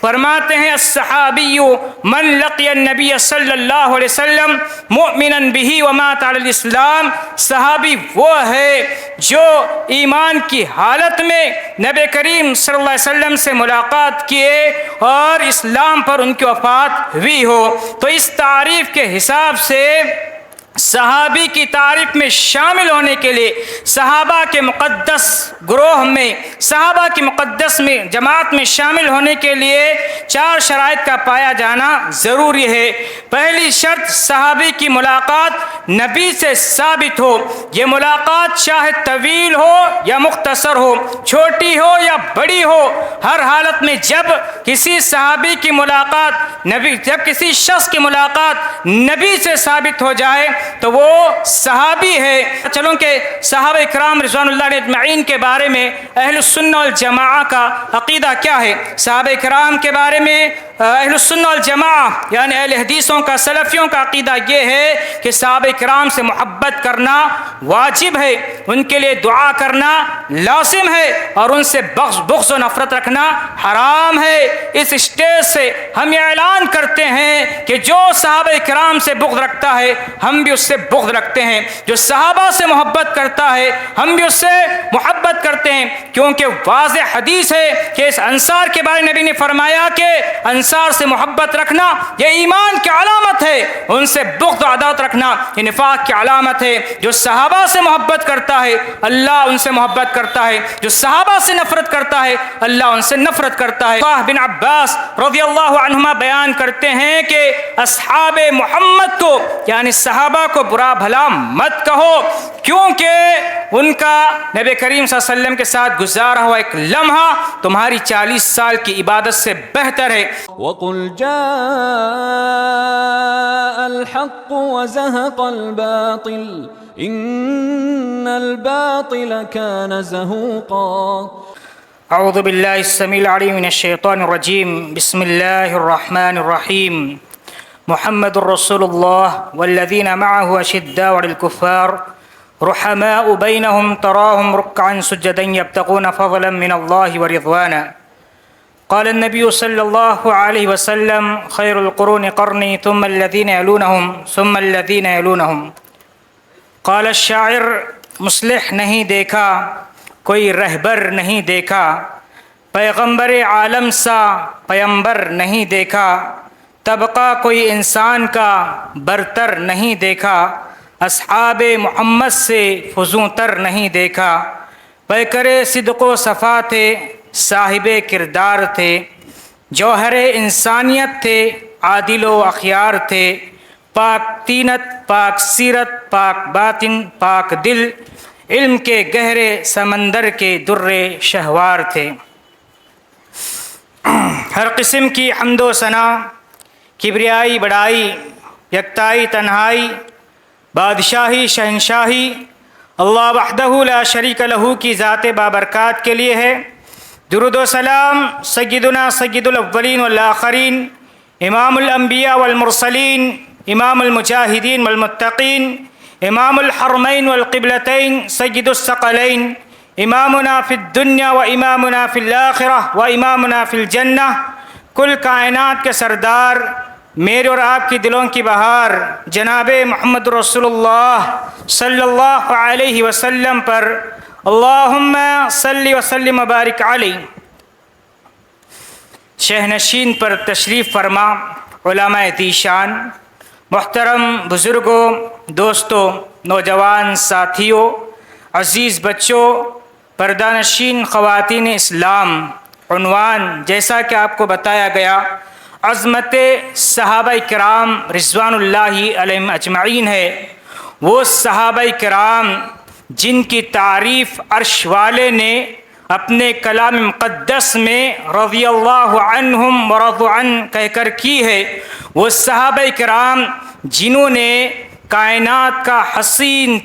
فرماتے ہیں الصحابی من لقی النبی صلی اللہ علیہ وسلم مؤمنا بہ ومات علی الاسلام، صحابی وہ ہے جو ایمان کی حالت میں نبی کریم صلی اللہ علیہ وسلم سے ملاقات کیے اور اسلام پر ان کی وفات ہوئی ہو۔ تو اس تعریف کے حساب سے صحابی کی تعریف میں شامل ہونے کے لیے صحابہ کے مقدس گروہ میں، صحابہ کی مقدس میں جماعت میں شامل ہونے کے لیے 4 شرائط کا پایا جانا ضروری ہے۔ پہلی شرط، صحابی کی ملاقات نبی سے ثابت ہو۔ یہ ملاقات چاہے طویل ہو یا مختصر ہو، چھوٹی ہو یا بڑی ہو، ہر حالت میں جب کسی صحابی کی ملاقات جب کسی شخص کی ملاقات نبی سے ثابت ہو جائے تو وہ صحابی ہے۔ چلو کہ صحابہ کرام رضوان اللہ علیہم اجمعین کے بارے میں اہل السنہ والجماعہ کا عقیدہ کیا ہے۔ صحابہ کرام کے بارے میں اہل السنہ والجماعہ یعنی اہل حدیثوں کا، سلفیوں کا عقیدہ یہ ہے کہ صحابہ کرام سے محبت کرنا واجب ہے، ان کے لیے دعا کرنا لازم ہے اور ان سے بغض و نفرت رکھنا حرام ہے۔ اس اسٹیج سے ہم یہ اعلان کرتے ہیں کہ جو صحابہ کرام سے بغض رکھتا ہے ہم بھی اس سے بغض رکھتے ہیں، جو صحابہ سے محبت کرتا ہے ہم بھی اس سے محبت کرتے ہیں، کیونکہ واضح حدیث ہے کہ اس انصار کے بارے میں نبی نے فرمایا کہ انصار سے محبت رکھنا یہ ایمان کی علامت ہے، ان سے بغض و عداوت رکھنا یہ نفاق کی علامت ہے۔ جو صحابہ سے محبت کرتا ہے اللہ ان سے محبت کرتا ہے، جو صحابہ سے نفرت کرتا ہے اللہ ان سے نفرت کرتا ہے۔ بن عباس رضی اللہ عنہما بیان کرتے ہیں کہ اصحاب محمد کو یعنی صحابہ کو برا بھلا مت کہو، کیونکہ ان کا نبی کریم صلی اللہ علیہ وسلم کے ساتھ گزارا ہوا ایک لمحہ تمہاری 40 سال کی عبادت سے بہتر ہے۔ وَقُلْ جَاءَ الْحَقُّ وَزَهَقَ الْبَاطِلُ إِنَّ الْبَاطِلَ كَانَ زَهُوقًا۔ اعوذ باللہ السمیع العلیم من الشیطان الرجیم، بسم اللہ الرحمن الرحیم۔ محمد رسول اللہ والذین معه اشداء علی الکفار رحماء بینہم تراہم رکعا سجدا یبتغون فضلا من اللہ ورضوانا۔ قال النبی صلی اللہ علیہ وسلم خیر القرون قرنی ثم الذین یلونہم ثم الذین یلونہم۔ قال الشاعر مصلح نہیں دیکھا، کوئی رہبر نہیں دیکھا، پیغمبر عالم سا پیمبر نہیں دیکھا، طبقہ کوئی انسان کا برتر نہیں دیکھا، اصحاب محمد سے فزوں تر نہیں دیکھا، پیکر صدق و صفا تھے، صاحب کردار تھے، جوہر انسانیت تھے، عادل و اخیار تھے، پاک طینت، پاک سیرت، پاک باطن، پاک دل، علم کے گہرے سمندر کے در شہوار تھے۔ ہر قسم کی حمد و ثنا، کبریائی بڑائی، یکتائی تنہائی، بادشاہی شہنشاہی اللہ وحدہ لا شریک لہ کی ذات بابرکات کے لیے ہے۔ درود و سلام سیدنا سید الاولین والآخرین، امام الانبیاء والمرسلین، امام المجاہدین والمتقین، امام الحرمین والقبلتین، سید الثقلین، امامنا فی الدنیا و امامنا فی الآخرہ و امامنا فی الجنہ، کل کائنات کے سردار، میرے اور آپ کی دلوں کی بہار جناب محمد رسول اللہ صلی اللہ علیہ وسلم پر اللہم صلی وسلم وبارک علیہ۔ شہنشین پر تشریف فرما علماء ذیشان، محترم بزرگوں، دوستوں، نوجوان ساتھیوں، عزیز بچوں، پردہ نشین خواتین اسلام، عنوان جیسا کہ آپ کو بتایا گیا عظمت صحابہ کرام رضوان اللہ علیہم اجمعین ہے۔ وہ صحابہ کرام جن کی تعریف عرش والے نے اپنے کلام مقدس میں رضی اللہ عنہم ورضوا عنہ کہہ کر کی ہے، وہ صحابہ کرام جنہوں نے کائنات کا حسین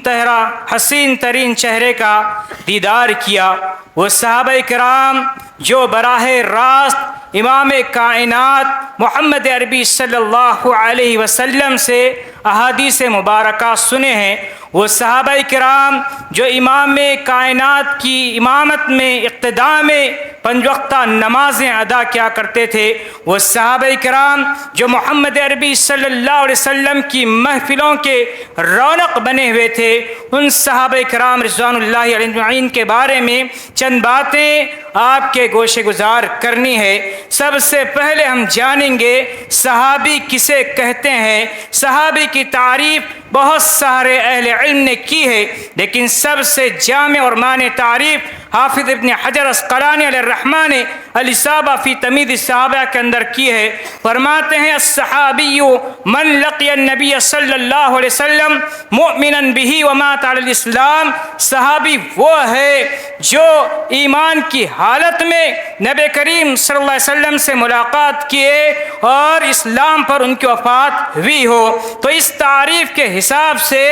ترین چہرے کا دیدار کیا، وہ صحابہ کرام جو براہ راست امام کائنات محمد عربی صلی اللہ علیہ وسلم سے احادیث مبارکہ سنے ہیں، وہ صحابہ کرام جو امام کائنات کی امامت میں اقتداء میں 5 وقتہ نمازیں ادا کیا کرتے تھے، وہ صحابہ کرام جو محمد عربی صلی اللہ علیہ وسلم کی محفلوں کے رونق بنے ہوئے تھے، ان صحابہ کرام رضوان اللہ علیہ اجمعین کے بارے میں چند باتیں آپ کے گوشے گزار کرنی ہے۔ سب سے پہلے ہم جانیں گے صحابی کسے کہتے ہیں۔ صحابی کی تعریف بہت سارے اہل علم نے کی ہے، لیکن سب سے جامع اور معنی تعریف حافظ ابن حجر اسقلانی علیہ الرحمہ نے الاصابہ فی تمیز الصحابہ کے اندر کی ہے۔ فرماتے ہیں الصحابی من لقی النبی صلی اللہ علیہ وسلم مؤمنا بہ ومات علی الاسلام۔ صحابی وہ ہے جو ایمان کی حالت میں نبی کریم صلی اللہ علیہ وسلم سے ملاقات کیے اور اسلام پر ان کی وفات ہوئی ہو۔ تو اس تعریف کے حساب سے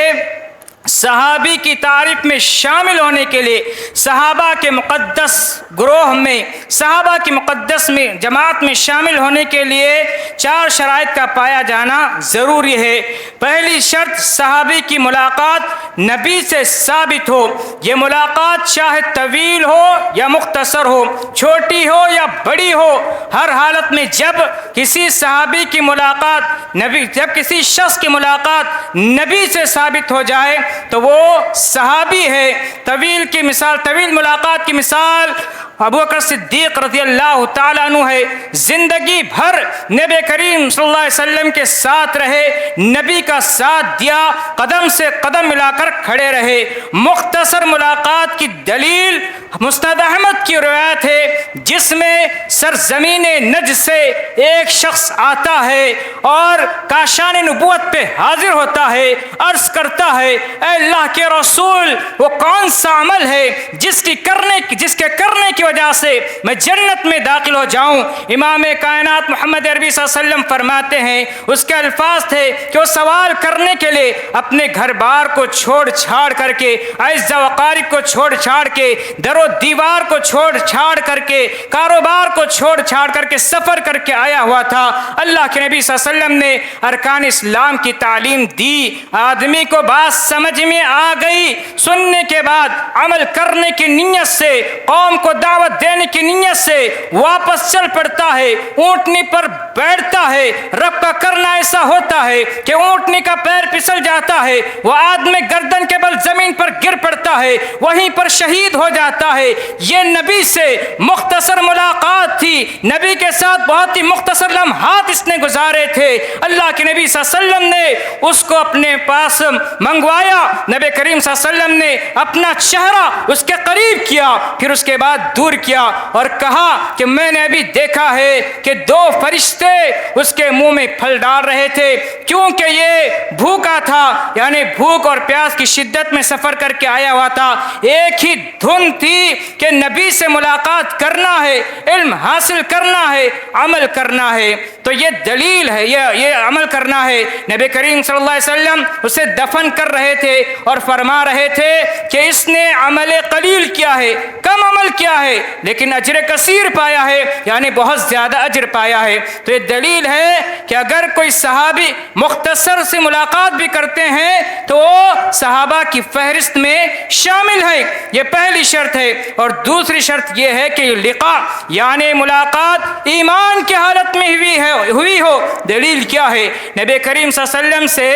صحابی کی تعریف میں شامل ہونے کے لیے صحابہ کے مقدس گروہ میں، صحابہ کی مقدس میں جماعت میں شامل ہونے کے لیے 4 شرائط کا پایا جانا ضروری ہے۔ پہلی شرط صحابی کی ملاقات نبی سے ثابت ہو۔ یہ ملاقات چاہے طویل ہو یا مختصر ہو، چھوٹی ہو یا بڑی ہو، ہر حالت میں جب کسی صحابی کی ملاقات جب کسی شخص کی ملاقات نبی سے ثابت ہو جائے تو وہ صحابی ہے۔ طویل ملاقات کی مثال ابو بکر صدیق رضی اللہ تعالیٰ عنہ ہے۔ زندگی بھر نبی کریم صلی اللہ علیہ وسلم کے ساتھ رہے، نبی کا ساتھ دیا، قدم سے قدم ملا کر کھڑے رہے۔ مختصر ملاقات کی دلیل مسند احمد کی روایت ہے، جس میں سرزمین نجد سے ایک شخص آتا ہے اور کاشان نبوت پہ حاضر ہوتا ہے، عرض کرتا ہے اے اللہ کے رسول، وہ کون سا عمل ہے جس کے کرنے کی وجہ سے میں جنت میں داخل ہو جاؤں؟ امام کائنات محمد عربی صلی اللہ علیہ وسلم فرماتے ہیں، اس کے الفاظ تھے کہ وہ سوال کرنے کے لیے اپنے گھر بار کو چھوڑ چھاڑ کر کے، اعزا وقارب کو چھوڑ چھاڑ کے، در و دیوار کو چھوڑ چھاڑ کر کے، کاروبار کو چھوڑ چھاڑ کر کے سفر کر کے آیا ہوا تھا۔ اللہ کے نبی صلی اللہ علیہ وسلم نے ارکان اسلام کی تعلیم دی، آدمی کو بات سمجھ میں آ گئی، سننے کے بعد عمل کرنے کی نیت سے، قوم کو دعوت دینے کی نیت سے واپس چل پڑتا ہے، اونٹنی پر بیٹھتا ہے۔ رب کا کرنا ایسا ہوتا ہے کہ اونٹنی کا پیر پھسل جاتا ہے، وہ آدمی گردن کے بل زمین پر گر پڑتا ہے، وہیں پر شہید ہو جاتا ہے۔ یہ نبی سے مختصر ملاقات تھی، نبی کے ساتھ بہت ہی مختصر لمحات اس نے گزارے تھے۔ اللہ کے نبی صلی اللہ علیہ وسلم نے اس کو اپنے پاس منگوایا، نبی کریم صلی اللہ علیہ وسلم نے اپنا چہرہ اس کے قریب کیا، پھر اس کے بعد دور کیا اور کہا کہ میں نے ابھی دیکھا ہے کہ 2 فرشتے اس کے منہ میں پھل ڈال رہے تھے، کیونکہ یہ بھوکا تھا، یعنی بھوک اور پیاس کی شدت میں سفر کر کے آیا ہوا تھا۔ ایک ہی دھن تھی کہ نبی سے ملاقات کرنا ہے، علم حاصل کرنا ہے، عمل کرنا ہے۔ تو یہ دلیل ہے، یہ عمل کرنا ہے۔ نبی کریم صلی اللہ علیہ وسلم اسے دفن کر رہے تھے اور فرما رہے تھے کہ اس نے عمل قلیل کیا ہے، کم عمل کیا ہے، لیکن اجر کثیر پایا ہے، یعنی بہت زیادہ اجر پایا ہے۔ تو یہ دلیل ہے کہ اگر کوئی صحابی مختصر سے ملاقات بھی کرتے ہیں تو وہ صحابہ کی فہرست میں شامل ہے۔ یہ پہلی شرط ہے۔ اور دوسری شرط یہ ہے کہ لقاء یعنی ملاقات ایمان کی حالت میں ہوئی ہو۔ دلیل کیا ہے؟ نبی کریم صلی اللہ علیہ وسلم سے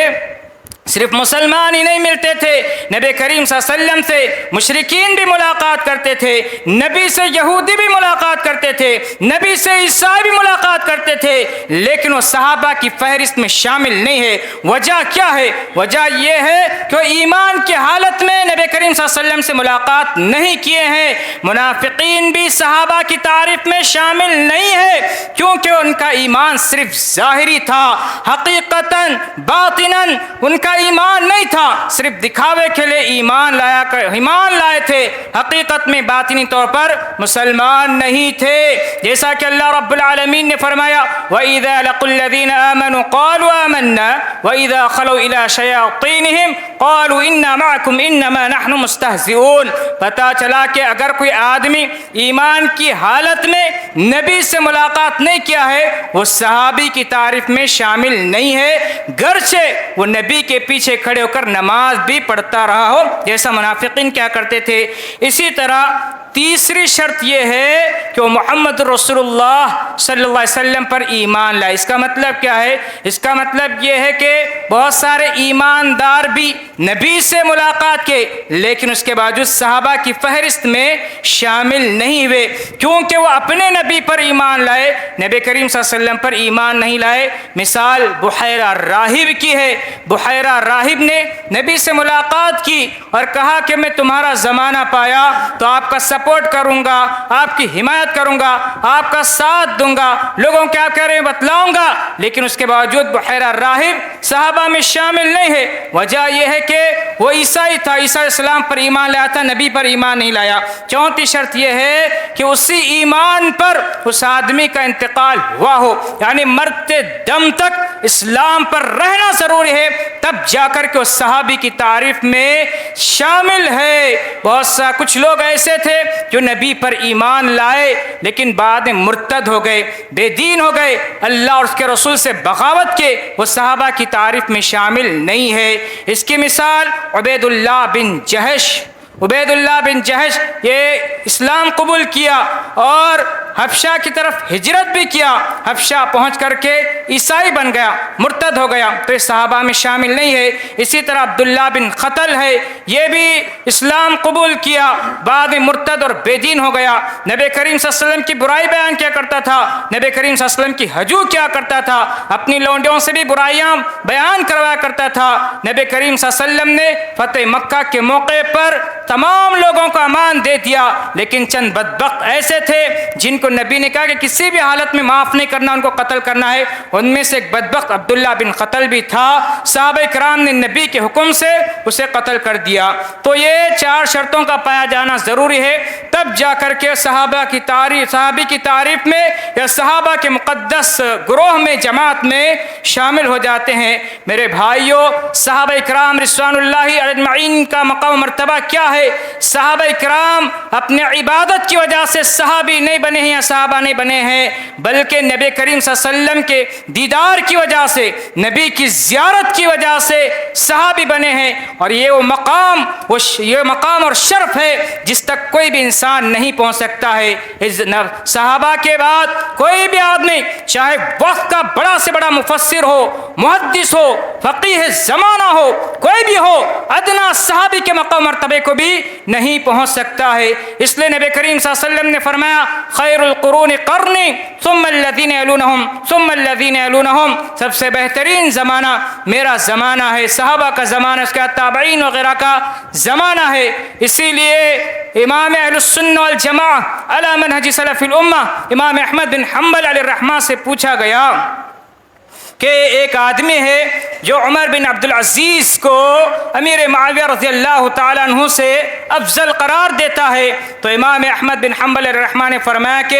صرف مسلمان ہی نہیں ملتے تھے، نبی کریم صلی اللہ علیہ وسلم سے مشرکین بھی ملاقات کرتے تھے، نبی سے یہودی بھی ملاقات کرتے تھے، نبی سے عیسائی بھی ملاقات کرتے تھے، لیکن وہ صحابہ کی فہرست میں شامل نہیں ہے۔ وجہ کیا ہے؟ وجہ یہ ہے کہ وہ ایمان کی حالت میں نبی کریم صلی اللہ علیہ وسلم سے ملاقات نہیں کیے ہیں۔ منافقین بھی صحابہ کی تعریف میں شامل نہیں ہے، کیونکہ ان کا ایمان صرف ظاہری تھا، حقیقتاً باطناً ان کا ایمان نہیں تھا، صرف دکھاوے کے لیے ایمان لائے تھے، حقیقت میں باطنی طور پر مسلمان نہیں تھے۔ جیسا کہ اللہ رب العالمین نے فرمایا وَإِذَا لَقُوا الَّذِينَ آمَنُوا قَالُوا آمَنَّا وَإِذَا خَلَوْا إِلَى شَيَاطِينِهِمْ قالوا انا معكم انما نحن مستہزئون۔ پتہ چلا کہ اگر کوئی آدمی ایمان کی حالت میں نبی سے ملاقات نہیں کیا ہے وہ صحابی کی تعریف میں شامل نہیں ہے، گرچہ وہ نبی کے پیچھے کھڑے ہو کر نماز بھی پڑھتا رہا ہو جیسا منافقین کیا کرتے تھے۔ اسی طرح تیسری شرط یہ ہے کہ وہ محمد رسول اللہ صلی اللہ علیہ وسلم پر ایمان لائے۔ اس کا مطلب کیا ہے؟ اس کا مطلب یہ ہے کہ بہت سارے ایماندار بھی نبی سے ملاقات کے لیکن اس کے باوجود صحابہ کی فہرست میں شامل نہیں ہوئے، کیونکہ وہ اپنے نبی پر ایمان لائے، نبی کریم صلی اللہ علیہ وسلم پر ایمان نہیں لائے۔ مثال بحیرہ راہب کی ہے۔ بحیرہ راہب نے نبی سے ملاقات کی اور کہا کہ میں تمہارا زمانہ پایا تو آپ کا سپورٹ کروں گا، آپ کی حمایت کروں گا، آپ کا ساتھ دوں گا، لوگوں کیا کہہ رہے ہیں بتلاؤں گا، لیکن اس کے باوجود بحیرہ راہب صحابہ میں شامل نہیں ہے۔ وجہ یہ ہے کہ وہ عیسائی تھا، عیسیٰ علیہ السلام پر ایمان لایا تھا، نبی پر ایمان نہیں لایا۔ چوتھی شرط یہ ہے کہ اسی ایمان پر اس آدمی کا انتقال ہوا ہو، یعنی مرتے دم تک اسلام پر رہنا ضروری ہے، تب جا کر کے اس صحابی کی تعریف میں شامل ہے۔ بہت سا کچھ لوگ ایسے تھے جو نبی پر ایمان لائے لیکن بعد میں مرتد ہو گئے، بے دین ہو گئے، اللہ اور اس کے رسول سے بغاوت کے، وہ صحابہ کی تعریف میں شامل نہیں ہے۔ اس کی مثال عبید اللہ بن جہش۔ عبید اللہ بن جہش یہ اسلام قبول کیا اور حبشہ کی طرف ہجرت بھی کیا، حبشہ پہنچ کر کے عیسائی بن گیا، مرتد ہو گیا، تو یہ صحابہ میں شامل نہیں ہے۔ اسی طرح عبداللہ بن قتل ہے، یہ بھی اسلام قبول کیا، بعد میں مرتد اور بے دین ہو گیا، نبی کریم صلی اللہ علیہ وسلم کی برائی بیان کیا کرتا تھا، نبی کریم صلی اللہ علیہ وسلم کی ہجو کیا کرتا تھا، اپنی لونڈیوں سے بھی برائیاں بیان کروایا کرتا تھا۔ نبی کریم صلی اللہ علیہ وسلم نے فتح مکہ کے موقع پر تمام لوگوں کو امان دے دیا، لیکن چند بدبخت ایسے تھے جن کو نبی نے کہا کہ کسی بھی حالت میں معاف نہیں کرنا، ان کو قتل کرنا ہے۔ ان میں سے ایک بدبخت عبداللہ بن قتل بھی تھا، صحابہ کرام نے نبی کے حکم سے اسے قتل کر دیا۔ تو یہ چار شرطوں کا پایا جانا ضروری ہے، تب جا کر کے صحابی کی تعریف میں یا صحابہ کے مقدس گروہ میں، جماعت میں شامل ہو جاتے ہیں۔ میرے بھائیوں، صحابہ کرام رضوان اللہ اجمعین کا مقام و مرتبہ کیا ہے؟ صحابہ کرام اپنے عبادت کی وجہ سے صحابی نہیں بنے ہیں یا صحابہ نہیں بنے ہیں، بلکہ نبی کریم صلی اللہ علیہ وسلم کے دیدار کی وجہ سے، نبی کی زیارت کی وجہ سے صحابی بنے ہیں، اور یہ مقام اور شرف ہے جس تک کوئی بھی انسان نہیں پہنچ سکتا ہے۔ صحابہ کے بعد کوئی بھی آدمی چاہے وقت کا بڑا سے بڑا مفسر ہو، محدث ہو، فقیہ زمانہ ہو، کوئی بھی ہو، ادنا صحابی کے مقام مرتبے کو بھی نہیں پہنچ سکتا ہے۔ اس لیے نبی کریم صلی اللہ علیہ وسلم نے فرمایا خیر القرون قرنی ثم الذین یلونہم ثم الذین یلونہم، سب سے بہترین زمانہ میرا زمانہ ہے، صحابہ کا زمانہ، اس کے بعد تابعین وغیرہ کا زمانہ ہے۔ اسی لیے امام اہل السنہ والجماعہ علی منہج سلف الامہ امام احمد بن حنبل علیہ الرحمہ سے پوچھا گیا کہ ایک آدمی ہے جو عمر بن عبدالعزیز کو امیر معاویہ رضی اللہ تعالیٰ عنہ سے افضل قرار دیتا ہے، تو امام احمد بن حنبل علیہ الرحمہ نے فرمایا کہ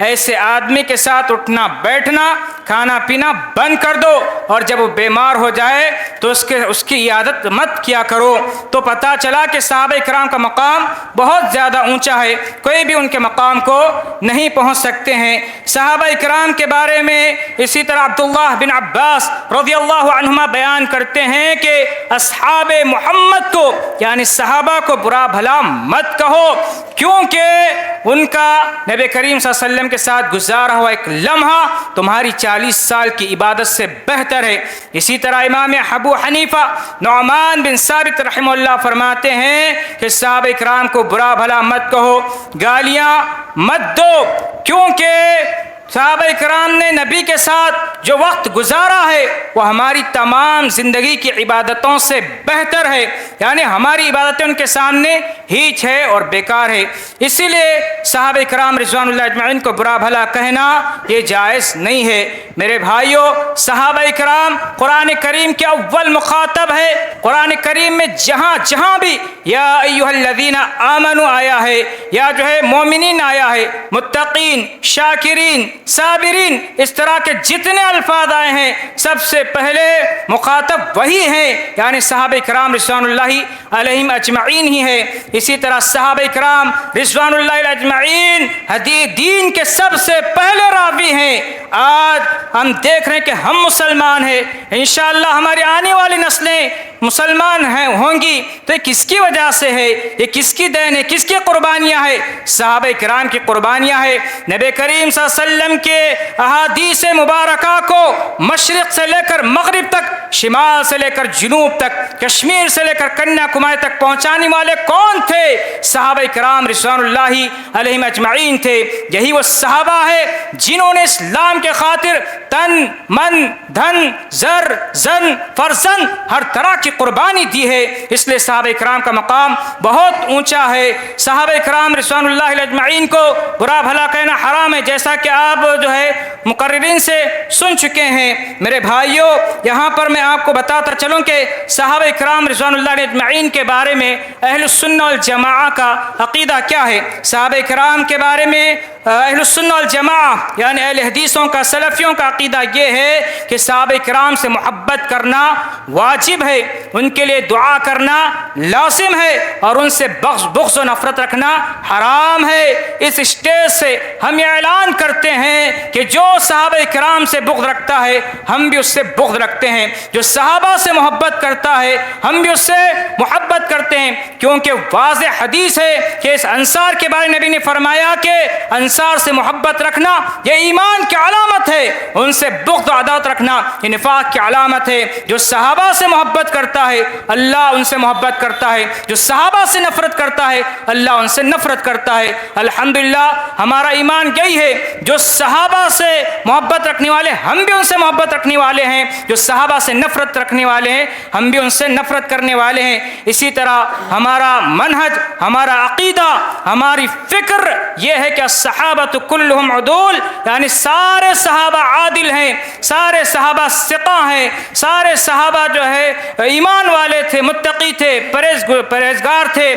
ایسے آدمی کے ساتھ اٹھنا بیٹھنا، کھانا پینا بند کر دو، اور جب وہ بیمار ہو جائے تو اس کی عیادت مت کیا کرو۔ تو پتہ چلا کہ صحابہ کرام کا مقام بہت زیادہ اونچا ہے، کوئی بھی ان کے مقام کو نہیں پہنچ سکتے ہیں۔ صحابہ کرام کے بارے میں اسی طرح عبداللہ بن عباس رضی اللہ عنہما بیان کرتے ہیں کہ اصحاب محمد کو یعنی صحابہ کو برا بھلا مت کہو، کیونکہ ان کا نبی کریم صلی اللہ علیہ وسلم کے ساتھ گزارا ہوا ایک لمحہ تمہاری 40 سال کی عبادت سے بہتر ہے۔ اسی طرح امام ابو حنیفہ نعمان بن ثابت رحمہ اللہ فرماتے ہیں کہ صحابہ کرام کو برا بھلا مت کہو، گالیاں مت دو، کیونکہ صحابہ کرام نے نبی کے ساتھ جو وقت گزارا ہے وہ ہماری تمام زندگی کی عبادتوں سے بہتر ہے، یعنی ہماری عبادتیں ان کے سامنے ہیچ ہے اور بیکار ہے۔ اسی لیے صحابہ کرام رضوان اللہ اجمعین کو برا بھلا کہنا یہ جائز نہیں ہے۔ میرے بھائیوں، صحابہ کرام قرآن کریم کے اول مخاطب ہے۔ قرآن کریم میں جہاں جہاں بھی یا ایھا الذین آمنوا آیا ہے یا جو ہے مومنین آیا ہے، متقین، شاکرین، صابرین، اس طرح کے جتنے الفاظ آئے ہیں سب سے پہلے مخاطب وہی ہیں، یعنی صحابہ کرام رضوان اللہ علیہم اجمعین ہی ہے۔ اسی طرح صحابہ کرام رضوان اللہ علیہم اجمعین حدیث دین کے سب سے پہلے راوی ہیں۔ آج ہم دیکھ رہے ہیں کہ ہم مسلمان ہیں، انشاءاللہ ہماری آنے والی نسلیں مسلمان ہوں گی، تو یہ کس کی وجہ سے ہے؟ یہ کس کی دین ہے؟ کس کی قربانیاں ہے؟ صحابہ کرام کی قربانیاں ہے۔ نبی کریم صلی اللہ علیہ وسلم کے احادیث مبارکہ کو مشرق سے لے کر مغرب تک، شمال سے لے کر جنوب تک، کشمیر سے لے کر کنیا کماری تک پہنچانے والے کون تھے؟ صحابہ کرام رضوان اللہ علیہم اجمعین تھے۔ یہی وہ صحابہ ہے جنہوں نے اسلام کے خاطر تن، من، دھن، زر، زن، فرزند ہر طرح کی قربانی دی ہے۔ اس لیے صحابہ کرام کا مقام بہت اونچا ہے۔ صحابہ کرام رضوان اللہ علیہ اجمعین کو برا بھلا کہنا حرام ہے، جیسا کہ آپ جو ہے مقررین سے سن چکے ہیں۔ میرے بھائیوں، یہاں پر میں آپ کو بتاتا چلوں کہ صحابہ کرام رضوان اللہ علیہ اجمعین کے بارے میں اہل السنہ والجماعہ کا عقیدہ کیا ہے۔ صحابہ کرام کے بارے میں اہل السنہ والجماعہ یعنی اہل حدیثوں کا، سلفیوں کا عقیدہ یہ ہے کہ صحابہ کرام سے محبت کرنا واجب ہے، ان کے لیے دعا کرنا لازم ہے، اور ان سے بغض و نفرت رکھنا حرام ہے۔ اس اسٹیج سے ہم یہ اعلان کرتے ہیں کہ جو صحابہ کرام سے بغض رکھتا ہے ہم بھی اس سے بغض رکھتے ہیں، جو صحابہ سے محبت کرتا ہے ہم بھی اس سے محبت کرتے ہیں، کیونکہ واضح حدیث ہے کہ اس انصار کے بارے میں نبی نے فرمایا کہ انصار سے محبت رکھنا یہ ایمان کی علامت ہے، ان سے بغض و عداوت رکھنا یہ نفاق کی علامت ہے۔ جو صحابہ سے محبت کرتا ہے اللہ ان سے محبت کرتا ہے، جو صحابہ سے نفرت کرتا ہے اللہ ان سے نفرت کرتا ہے۔ الحمدللہ ہمارا ایمان یہی ہے، جو صحابہ سے محبت رکھنے والے ہم بھی ان سے محبت رکھنے والے ہیں، جو صحابہ سے نفرت رکھنے والے ہیں ہم بھی ان سے نفرت کرنے والے ہیں۔ اسی طرح ہمارا منہج، ہمارا عقیدہ، ہماری فکر یہ ہے کہ الصحابۃ کلہم عدول، یعنی سارے صحابہ عادل ہیں، سارے صحابہ ثقہ ہیں، سارے صحابہ جو ہے ایمان والے تھے، متقی تھے، پرہیزگار تھے۔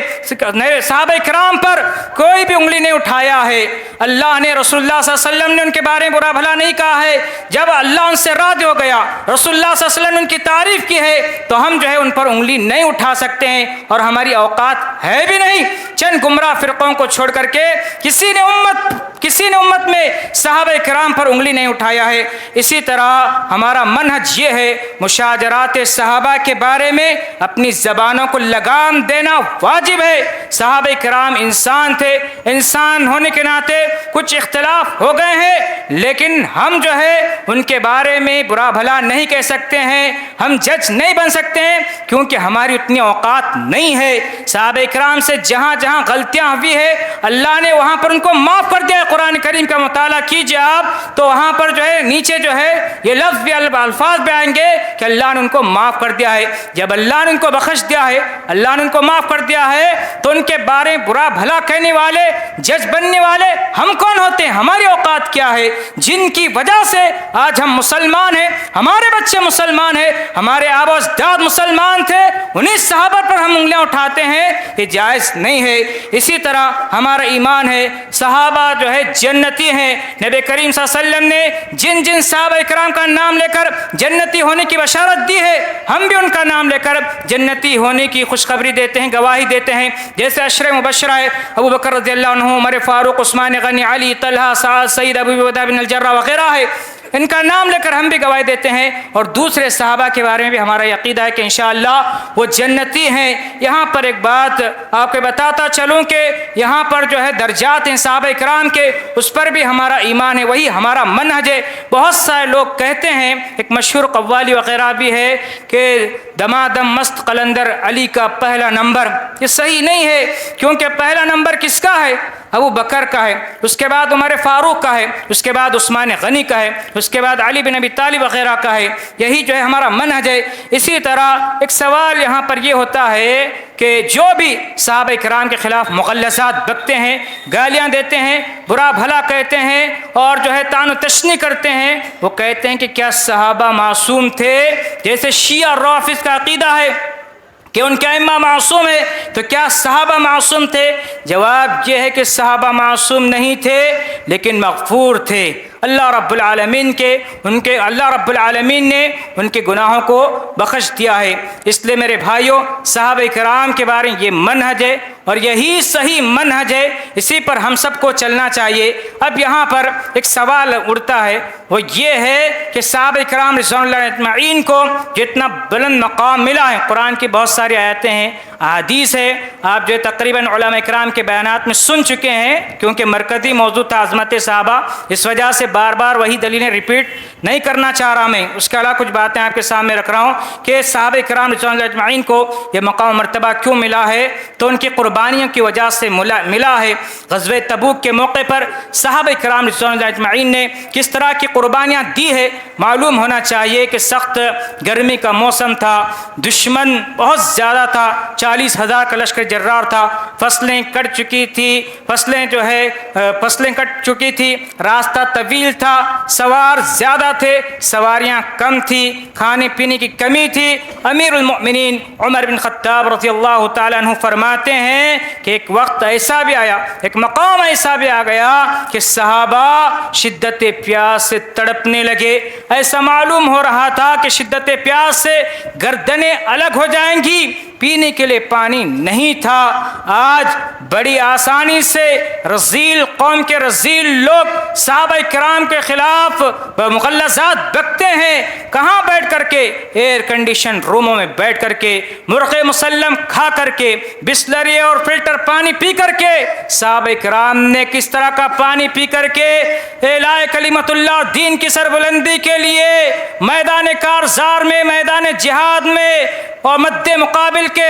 صحابہ کرام پر کوئی بھی انگلی نہیں اٹھایا ہے۔ اللہ نے، رسول اللہ صلی اللہ علیہ وسلم نے ان کے بارے میں برا بھلا نہیں کہا ہے۔ جب اللہ ان سے راضی ہو گیا، رسول اللہ صلی اللہ علیہ وسلم نے ان کی تعریف کی ہے، تو ہم جو ہے ان پر انگلی نہیں اٹھا سکتے ہیں، اور ہماری اوقات ہے بھی نہیں چند گمراہ فرقوں کو چھوڑ کر کے کسی نے امت میں صحابہ کرام پر انگلی نہیں اٹھایا ہے۔ اسی طرح ہمارا منہج یہ ہے، مشاجرات صحابہ کے بارے میں اپنی زبانوں کو لگام دینا واجب ہے۔ صحابہ کرام انسان تھے، انسان ہونے کے ناطے کچھ اختلاف ہو گئے ہیں، لیکن ہم جو ہے ان کے بارے میں برا بھلا نہیں کہہ سکتے ہیں، ہم جج نہیں بن سکتے ہیں، کیونکہ ہماری اتنی اوقات نہیں ہے۔ صحابہ کرام سے جہاں جہاں غلطیاں ہوئی ہے اللہ نے وہاں پر ان کو معاف کر دیا ہے۔ قرآن کریم کا مطالعہ کیجئے آپ تو وہاں پر جو ہے نیچے جو ہے یہ لفظ بھی، الفاظ بھی آئیں گے کہ اللہ نے ان کو معاف کر دیا ہے۔ جب اللہ نے ان کو بخش دیا ہے، اللہ نے ان کو معاف کر دیا ہے، تو ان کے بارے میں برا بھلا کہنے والے، جج بننے والے ہم کون ہوتے ہیں؟ ہماری اوقات کیا ہے؟ جن کی وجہ سے آج ہم مسلمان ہیں، ہمارے بچے مسلمان ہیں، ہمارے آبا و اجداد مسلمان تھے، انہیں صحابہ پر ہم انگلیاں اٹھاتے ہیں، یہ جائز نہیں ہے۔ اسی طرح ہمارا ایمان ہے، صحابہ جو ہے جنتی ہیں۔ نبی کریم صلی اللہ علیہ وسلم نے جن جن صحابہ کرام کا نام لے کر جنتی ہونے کی بشارت دی ہے، ہم بھی ان کا نام لے کر جنتی ہونے کی خوشخبری دیتے ہیں، گواہی دیتے ہیں۔ جیسے عشرہ مبشرہ ہے، ابو بکر رضی اللہ عنہ، عمر فاروق، عثمان غنی، علی، طلحہ، سعد، سعید، ابو عبیدہ بن الجراح وغیرہ ہے، ان کا نام لے کر ہم بھی گواہی دیتے ہیں۔ اور دوسرے صحابہ کے بارے میں بھی ہمارا یہ عقیدہ ہے کہ انشاءاللہ وہ جنتی ہیں۔ یہاں پر ایک بات آپ کو بتاتا چلوں کہ یہاں پر جو ہے درجات ہیں صحابہ کرام کے، اس پر بھی ہمارا ایمان ہے، وہی ہمارا منہج ہے۔ بہت سارے لوگ کہتے ہیں، ایک مشہور قوالی وغیرہ بھی ہے کہ دمادم مست قلندر علی کا پہلا نمبر، یہ صحیح نہیں ہے، کیونکہ پہلا نمبر کس کا ہے؟ ابو بکر کا ہے، اس کے بعد عمر فاروق کا ہے، اس کے بعد عثمان غنی کا ہے، اس کے بعد علی بن ابی طالب وغیرہ کا ہے۔ یہی جو ہے ہمارا منہج ہے۔ اسی طرح ایک سوال یہاں پر یہ ہوتا ہے کہ جو بھی صحابہ کرام کے خلاف مغلظات بکتے ہیں، گالیاں دیتے ہیں، برا بھلا کہتے ہیں، اور جو ہے طعن و تشنیع کرتے ہیں، وہ کہتے ہیں کہ کیا صحابہ معصوم تھے؟ جیسے شیعہ اور رافض کا عقیدہ ہے کہ ان کے ائمہ معصوم ہے، تو کیا صحابہ معصوم تھے؟ جواب یہ ہے کہ صحابہ معصوم نہیں تھے، لیکن مغفور تھے، اللہ رب العالمین نے ان کے گناہوں کو بخش دیا ہے۔ اس لیے میرے بھائیوں، صحابہ کرام کے بارے میں یہ منہج ہے اور یہی صحیح منہج ہے، اسی پر ہم سب کو چلنا چاہیے۔ اب یہاں پر ایک سوال اٹھتا ہے، وہ یہ ہے کہ صحابہ کرام رضوان اللہ اجمعین کو جتنا بلند مقام ملا ہے، قرآن کی بہت ساری آیتیں ہیں، احادیث ہے، آپ جو تقریباً علماء کرام کے بیانات میں سن چکے ہیں، کیونکہ مرکزی موضوع تھا عظمت صحابہ، اس وجہ سے بار بار وہی دلیلیں ریپیٹ نہیں کرنا چاہ رہا میں۔ اس کے علاوہ کچھ باتیں آپ کے سامنے رکھ رہا ہوں کہ صحابہ کرام رضوان اللہ اجمعین کو یہ مقام مرتبہ کیوں ملا ہے، تو ان کی قربانیوں کی وجہ سے ملا ہے۔ غزوہ تبوک کے موقع پر صحابہ کرام رضوان اللہ اجمعین نے کس طرح کی قربانیاں دی ہے، معلوم ہونا چاہیے کہ سخت گرمی کا موسم تھا، دشمن بہت زیادہ تھا، 40,000 کا لشکر جرار تھا، فصلیں کٹ چکی تھی، راستہ طویل تھا، سوار زیادہ تھے، سواریاں کم تھی، کھانے پینے کی کمی تھی۔ امیر المؤمنین عمر بن خطاب رضی اللہ تعالیٰ عنہ فرماتے ہیں کہ ایک وقت ایسا بھی آیا، ایک مقام ایسا بھی آ گیا کہ صحابہ شدت پیاس سے تڑپنے لگے۔ ایسا معلوم ہو رہا تھا کہ شدت پیاس سے گردنیں الگ ہو جائیں گی، پینے کے لیے پانی نہیں تھا۔ آج بڑی آسانی سے رذیل قوم کے رذیل لوگ صحابہ کرام کے خلاف مغلظات بکتے ہیں، کہاں بیٹھ کر کے؟ ایئر کنڈیشن روموں میں بیٹھ کر کے، مرغ مسلم کھا کر کے، بسلری اور فلٹر پانی پی کر کے۔ صحابہ کرام نے کس طرح کا پانی پی کر کے اعلاء کلمت اللہ دین کی سربلندی کے لیے میدان کارزار میں، میدان جہاد میں اور مد مقابل کے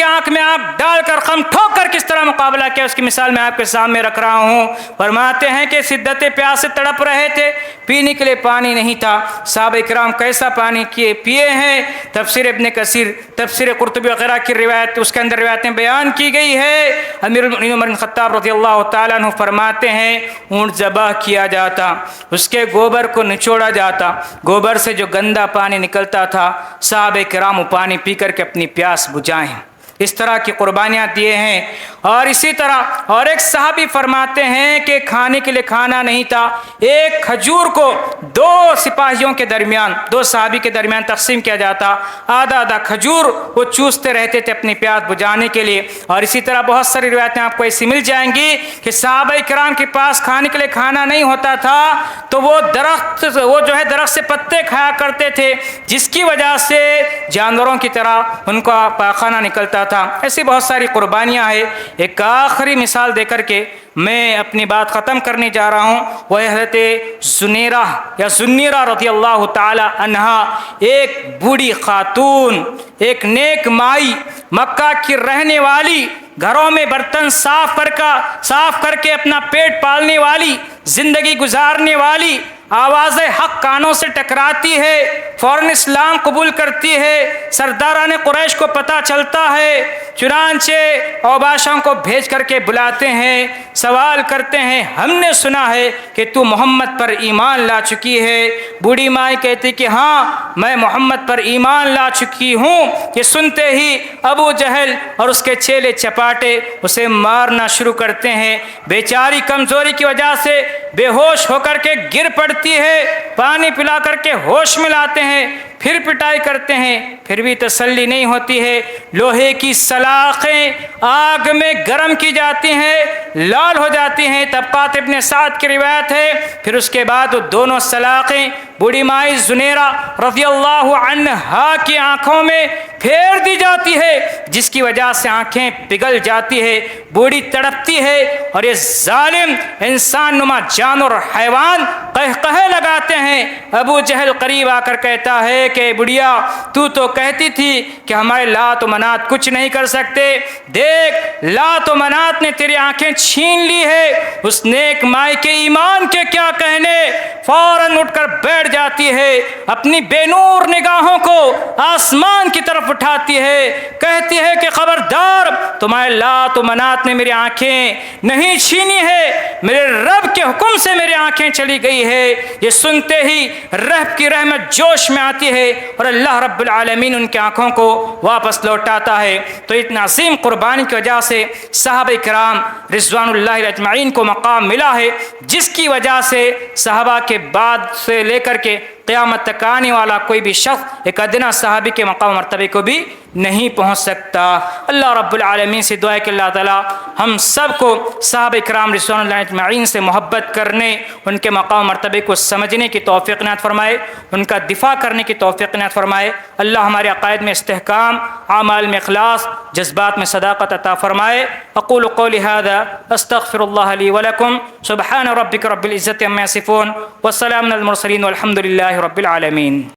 آنکھ میں آنکھ ڈال کر خم ٹھوک کر کس طرح مقابلہ کیا، اس کی مثال میں آپ کے سامنے رکھ رہا ہوں۔ فرماتے ہیں کہ شدت پیاس سے تڑپ رہے تھے، پینے کے لیے پانی نہیں تھا۔ صحابہ کرام کیسا پانی پیے ہیں؟ تفسیر ابن کثیر، تفسیر قرطبی وغیرہ کی روایت، اس کے اندر روایتیں بیان کی گئی ہے۔ امیر المؤمنین عمر بن خطاب رضی اللہ تعالیٰ عنہ فرماتے ہیں اونٹ ذبح کیا جاتا، اس کے گوبر کو نچوڑا جاتا، گوبر سے جو گندا پانی نکلتا تھا، صحابہ کرام وہ پانی پی کر کے اپنی پیاس بجھائیں، اس طرح کی قربانیاں دیے ہیں۔ اور اسی طرح اور ایک صحابی فرماتے ہیں کہ کھانے کے لیے کھانا نہیں تھا، ایک کھجور کو دو سپاہیوں کے درمیان، دو صحابی کے درمیان تقسیم کیا جاتا، آدھا آدھا کھجور وہ چوستے رہتے تھے اپنی پیاس بجھانے کے لیے۔ اور اسی طرح بہت ساری روایتیں آپ کو ایسی مل جائیں گی کہ صحابہ کرام کے پاس کھانے کے لیے کھانا نہیں ہوتا تھا تو وہ درخت سے پتے کھایا کرتے تھے، جس کی وجہ سے جانوروں کی طرح ان کا پاخانہ نکلتا تھا۔ ایسی بہت ساری قربانیاں ہیں۔ ایک آخری مثال دے کر کے میں اپنی بات ختم کرنے جا رہا ہوں، وہ حضرت زنیرہ رضی اللہ تعالی عنہا، ایک بوڑھی خاتون، ایک نیک مائی، مکہ کی رہنے والی، گھروں میں برتن صاف کر کے اپنا پیٹ پالنے والی، زندگی گزارنے والی، آواز حق کانوں سے ٹکراتی ہے، فوراً اسلام قبول کرتی ہے۔ سرداران قریش کو پتہ چلتا ہے، چنانچہ اوباشوں کو بھیج کر کے بلاتے ہیں، سوال کرتے ہیں، ہم نے سنا ہے کہ تو محمد پر ایمان لا چکی ہے۔ بوڑھی مائی کہتی کہ ہاں میں محمد پر ایمان لا چکی ہوں۔ یہ سنتے ہی ابو جہل اور اس کے چیلے چپاٹے اسے مارنا شروع کرتے ہیں۔ بیچاری کمزوری کی وجہ سے بے ہوش ہو کر کے گر پڑتی ہے، پانی پلا کر کے ہوش میں لاتے ہیں، پھر پٹائی کرتے ہیں، پھر بھی تسلی نہیں ہوتی ہے۔ لوہے کی سلاخیں آگ میں گرم کی جاتی ہیں، لال ہو جاتی ہیں، طبقات ابن سعد کی روایت ہے۔ پھر اس کے بعد وہ دونوں سلاخیں بوڑھی مائی زنیرہ رضی اللہ عنہا کی آنکھوں میں پھیر دی جاتی ہے، جس کی وجہ سے آنکھیں پگھل جاتی ہے، بوڑھی تڑپتی ہے، اور یہ ظالم انسان نما جانور حیوان قہقہے لگاتے ہیں۔ ابو جہل قریب آ کر کہتا ہے کہ بڑھیا تو کہتی تھی کہ ہمارے لات و منات کچھ نہیں کر سکتے، دیکھ لات و منات نے تیری آنکھیں چھین لی ہے۔ اس نیک مائی کے ایمان کے کیا کہنے، فوراً اٹھ کر بیٹھ جاتی ہے، اپنی بے نور نگاہوں کو آسمان کی طرف اٹھاتی ہے، کہتی ہے کہ خبردار، تمہارے لات و منات نے میری آنکھیں نہیں چھینی ہے، میرے رب کے حکم سے میری آنکھیں چلی گئی ہے، یہ سنتے ہی رب کی رحمت جوش میں آتی ہے اور اللہ رب العالمین ان کی آنکھوں کو واپس لوٹاتا ہے۔ تو اتنا عظیم قربانی کی وجہ سے صحابہ کرام رضوان اللہ اجمعین کو مقام ملا ہے، جس کی وجہ سے صحابہ کے بعد سے لے کر کے قیامت تک آنے والا کوئی بھی شخص ایک ادنا صحابی کے مقام مرتبے کو بھی نہیں پہنچ سکتا۔ اللہ رب العالمین سے دعا ہے کہ اللہ تعالی ہم سب کو صحابہ کرام رضوان اللہ اجمعین سے محبت کرنے، ان کے مقام مرتبے کو سمجھنے کی توفیق عنایت فرمائے، ان کا دفاع کرنے کی توفیق عنایت فرمائے۔ اللہ ہمارے عقائد میں استحکام، اعمال میں اخلاص، جذبات میں صداقت عطا فرمائے۔ اقول قولی ھذا استغفر اللہ لی ولکم، سبحان ربک رب العزۃ عما یصفون، والسلام علی المرسلین والحمد للہ رب العالمین۔